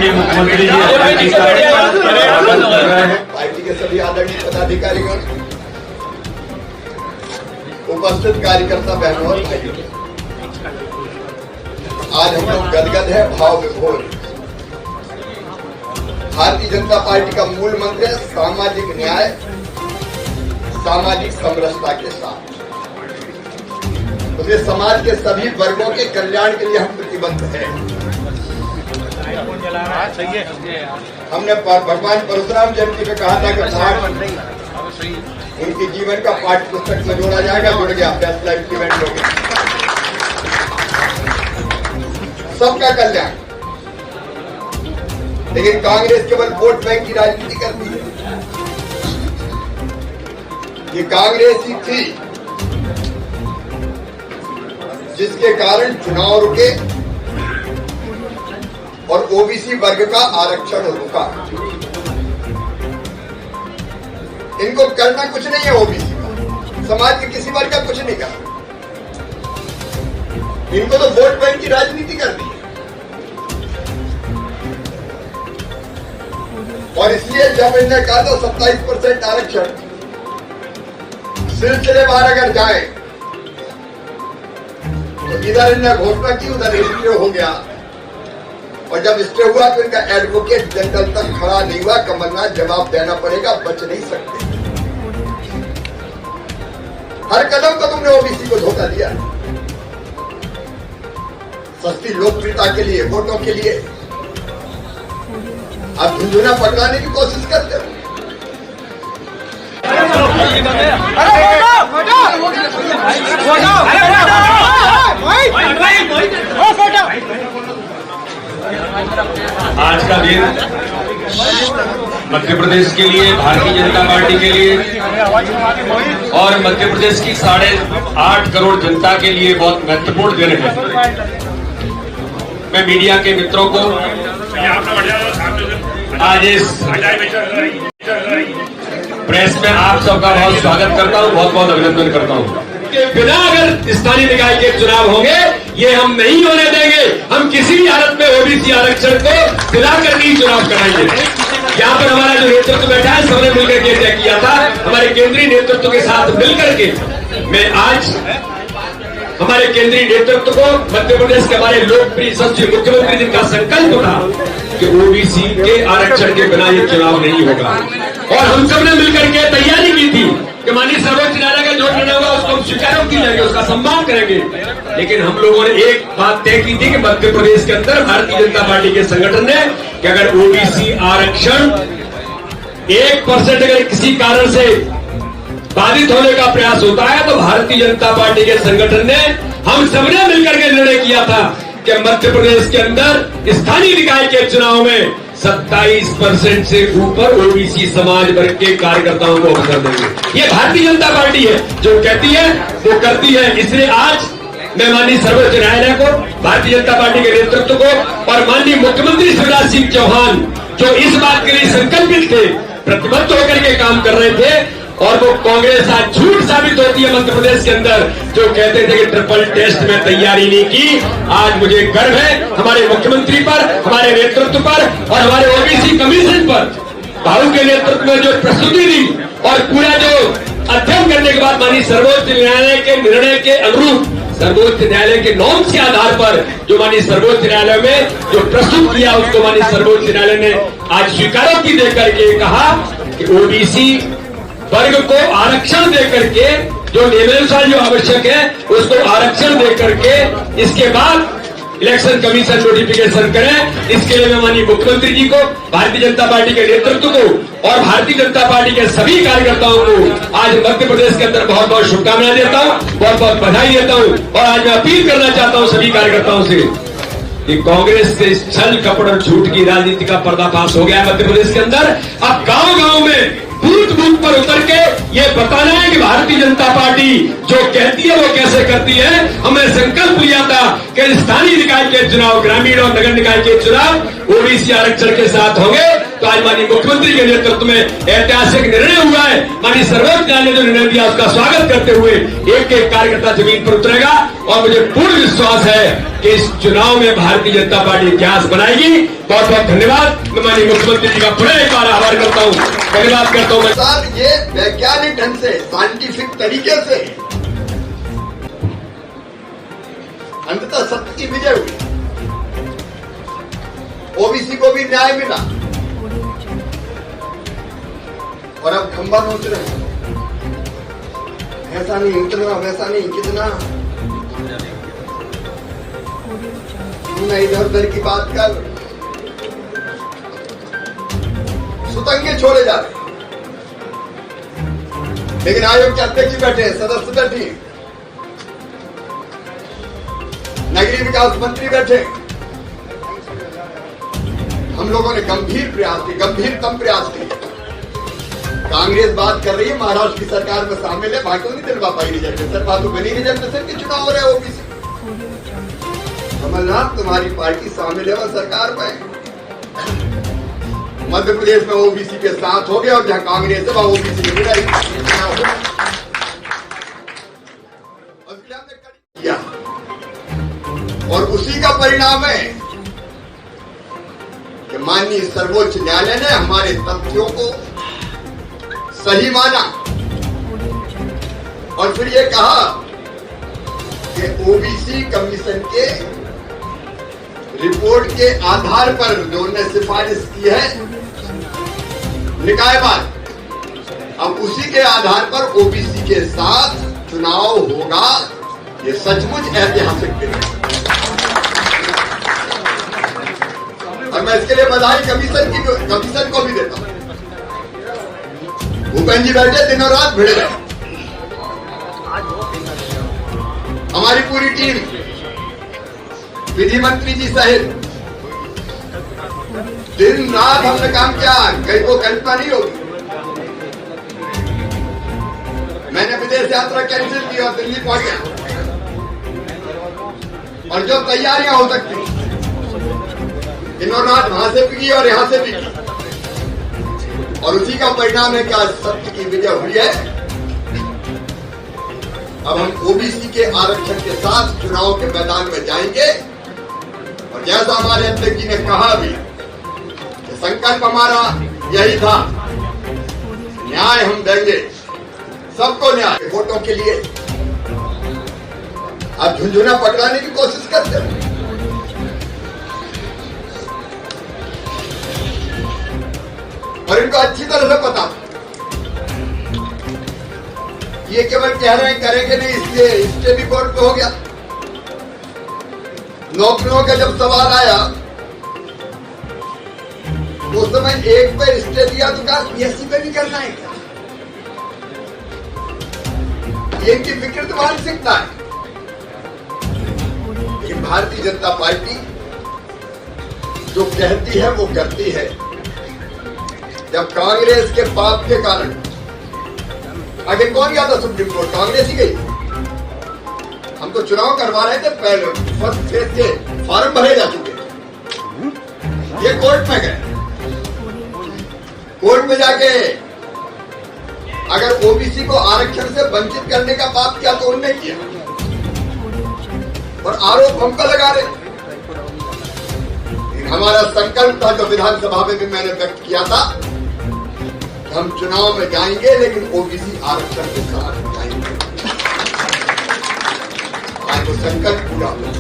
माननीय मुख्यमंत्री जी पार्टी का स्वागत कर रहे हैं। पार्टी के सभी आदरणीय पदाधिकारीगण, उपस्थित कार्यकर्ता बहनों और भाइयों, आज हम लोग गदगद है, भाव विभोर। भारतीय जनता पार्टी का मूल मंत्र है सामाजिक न्याय, सामाजिक समरसता के साथ। तो ये समाज के सभी वर्गों के कल्याण के लिए हम प्रतिबद्ध हैं। हमने भगवान परशुराम जयंती में कहा था कि उनके जीवन का पाठ्य पुस्तक में जोड़ा जाएगा, जुड़ गया, फैसला इम्प्लीमेंट हो गया। सबका कल्याण। लेकिन कांग्रेस केवल वोट बैंक की राजनीति करती है। ये कांग्रेस ही थी जिसके कारण चुनाव रुके और ओबीसी वर्ग का आरक्षण रुका। इनको करना कुछ नहीं है, ओबीसी का, समाज के किसी वर्ग का कुछ नहीं करना। इनको तो वोट बैंक की राजनीति करनी है। और इसलिए जब इन्होंने कहा तो 27% आरक्षण सिलसिलेवार अगर जाए तो इधर इन्होंने घोषणा की, उधर स्टे हो गया। और जब स्टे हुआ तो इनका एडवोकेट जनरल तक खड़ा नहीं हुआ। कमलनाथ जवाब देना पड़ेगा, बच नहीं सकते। हर कदम पर तुमने ओबीसी को धोखा दिया। सस्ती लोकप्रियता के लिए, वोटों के लिए आप झुंझुना पकड़ाने की कोशिश करते हो। आज का दिन मध्य प्रदेश के लिए, भारतीय जनता पार्टी के लिए और मध्य प्रदेश की 8.5 करोड़ जनता के लिए बहुत महत्वपूर्ण दिन है। मैं मीडिया के मित्रों को आज इस प्रेस में आप सबका बहुत स्वागत करता हूं, बहुत बहुत अभिनंदन करता हूं। बिना अगर स्थानीय निकाय के चुनाव होंगे, ये हम नहीं होने देंगे। हम किसी भी हालत में ओबीसी आरक्षण को दिलाकर ही चुनाव कराएंगे। यहाँ पर हमारा जो नेतृत्व बैठा है, सबने मिलकर के तय किया था। हमारे केंद्रीय नेतृत्व के साथ मिलकर के मैं आज हमारे केंद्रीय नेतृत्व को, मध्य प्रदेश के हमारे लोकप्रिय सचिव मुख्यमंत्री जी का संकल्प था कि ओबीसी के आरक्षण के बिना ये चुनाव नहीं होगा। और हम सबने मिलकर के तैयारी की थी कि माननीय सर्वोच्च न्यायालय का जो निर्णय होगा उसको हम स्वीकार की जाएंगे, उसका सम्मान करेंगे। लेकिन हम लोगों ने एक बात तय की थी कि मध्य प्रदेश के अंदर भारतीय जनता पार्टी के संगठन ने कि अगर ओबीसी आरक्षण 1% अगर किसी कारण से बाधित होने का प्रयास होता है तो भारतीय जनता पार्टी के संगठन ने, हम सबने मिलकर के निर्णय किया था कि मध्य प्रदेश के अंदर स्थानीय निकाय के चुनाव में 27% से ऊपर ओबीसी समाज वर्ग के कार्यकर्ताओं को अवसर देंगे। ये भारतीय जनता पार्टी है, जो कहती है वो करती है। इसलिए आज मैं माननीय सर्वोच्च न्यायालय को, भारतीय जनता पार्टी के नेतृत्व को और माननीय मुख्यमंत्री शिवराज सिंह चौहान जो इस बात के लिए संकल्पित थे, प्रतिबद्ध होकर के काम कर रहे थे, और वो कांग्रेस आज झूठ साबित होती है मध्य प्रदेश के अंदर, जो कहते थे कि ट्रिपल टेस्ट में तैयारी नहीं की। आज मुझे गर्व है हमारे मुख्यमंत्री पर, हमारे नेतृत्व पर और हमारे ओबीसी कमीशन पर। भाऊ के नेतृत्व में जो प्रस्तुति दी और पूरा जो अध्ययन करने के बाद माननीय सर्वोच्च न्यायालय के निर्णय के अनुरूप, सर्वोच्च न्यायालय के नॉर्म्स के आधार पर जो माननीय सर्वोच्च न्यायालय में जो प्रस्तुत किया, उसको माननीय सर्वोच्च न्यायालय ने आज स्वीकारोक्ति देकर के कहा कि ओबीसी वर्ग को आरक्षण देकर के, जो नियमानुसार जो आवश्यक है उसको आरक्षण देकर के इसके बाद इलेक्शन कमीशन नोटिफिकेशन करें। इसके लिए मैं माननीय मुख्यमंत्री जी को, भारतीय जनता पार्टी के नेतृत्व को और भारतीय जनता पार्टी के सभी कार्यकर्ताओं को आज मध्य प्रदेश के अंदर बहुत बहुत शुभकामनाएं देता हूं, बहुत बहुत बधाई देता हूं। और आज मैं अपील करना चाहता हूं सभी कार्यकर्ताओं से कि कांग्रेस से इस छल कपट और झूठ की राजनीति का पर्दाफाश हो गया है मध्य प्रदेश के अंदर। अब गांव गांव में बूथ बूथ पर उतर के ये बताना है कि भारतीय जनता पार्टी जो कहती है वो कैसे करती है। हमने संकल्प लिया था कि स्थानीय निकाय के चुनाव, ग्रामीण और नगर निकाय के चुनाव ओबीसी आरक्षण के साथ होंगे। तो आज माननीय मुख्यमंत्री के नेतृत्व में ऐतिहासिक निर्णय हुआ है। माननीय सर्वोच्च न्यायालय ने जो निर्णय दिया उसका स्वागत करते हुए एक एक कार्यकर्ता जमीन पर उतरेगा और मुझे पूर्ण विश्वास है कि इस चुनाव में भारतीय जनता पार्टी इतिहास बनाएगी। बहुत बहुत धन्यवाद। मैं माननीय मुख्यमंत्री जी का पुनः एक बार आभार करता हूँ, धन्यवाद करता हूँ। सर, ये वैज्ञानिक ढंग से, साइंटिफिक तरीके से अंततः सत्य की विजय हुई। ओबीसी को भी न्याय मिला और अब खंबा नोच रहे हैं, ऐसा नहीं उतना, वैसा नहीं कितना, तू इधर उधर की बात कर, सुतंगे छोड़े जा रहे। लेकिन आयोग के अध्यक्ष बैठे, सदस्य बैठे, नगरीय विकास मंत्री बैठे। हम लोगों ने गंभीरतम प्रयास किए। कांग्रेस बात कर रही है महाराष्ट्र की सरकार में शामिल है, वहां क्यों नहीं दिलवा पाई रिजर्वेशन? बात तो बनी रिजर्वेशन के चुनाव हो रहे हैं ओबीसी। कमलनाथ, तुम्हारी पार्टी शामिल है वह सरकार में। मध्य प्रदेश में ओबीसी के साथ हो गया और जहां कांग्रेस है वहां ओबीसी की लड़ाई किया और उसी का परिणाम है कि माननीय सर्वोच्च न्यायालय ने हमारे तथ्यों को सही माना और फिर ये कहा कि ओबीसी कमीशन के रिपोर्ट के आधार पर जो उन्होंने सिफारिश की है निकायवाद, अब उसी के आधार पर ओबीसी के साथ चुनाव होगा। ये सचमुच ऐतिहासिक दिन है और मैं इसके लिए बधाई कमीशन को भी देता हूं। भूपेंद्र जी बैठे दिनों रात भिड़े रहे, हमारी पूरी टीम, विधि मंत्री जी सहित दिन रात हमने काम किया। कहीं को कल्पना नहीं होगी। मैंने विदेश यात्रा कैंसिल की और दिल्ली पहुंच गया और जो तैयारियां हो सकती दिनों रात वहां से भी की और यहां से भी की और उसी का परिणाम है कि आज सत्य की विजय हुई है। अब हम ओबीसी के आरक्षण के साथ चुनाव के मैदान में जाएंगे और जैसा हमारे अध्यक्ष जी ने कहा भी, संकल्प हमारा यही था, न्याय हम देंगे सबको, न्याय। वोटों के लिए आप झुंझुना पकड़ाने की कोशिश करते हैं। और इनको अच्छी तरह से पता, ये केवल कह रहे हैं करेंगे नहीं, इसलिए स्टे भी कोर्ट पे हो गया। नौकरियों का जब सवाल आया उस समय एक पे स्टे दिया तो कहा पीएससी पे भी करना है क्या? ये इनकी विकृत मानसिकता है। लेकिन भारतीय जनता पार्टी जो कहती है वो करती है। जब कांग्रेस के पाप के कारण आगे कौन गया था सुप्रीम कोर्ट? कांग्रेस ही गई। हम तो चुनाव करवा रहे थे, पहले फर्स्ट फेज के फॉर्म भरे जा चुके, ये कोर्ट में गए। कोर्ट में जाके अगर ओबीसी को आरक्षण से वंचित करने का पाप किया तो उन्होंने किया और आरोप हम पर लगा रहे। हमारा संकल्प था जो विधानसभा में भी मैंने व्यक्त किया था, हम चुनाव में जाएंगे लेकिन ओबीसी आरक्षण के साथ जाएंगे। आज वो संकल्प पूरा हुआ।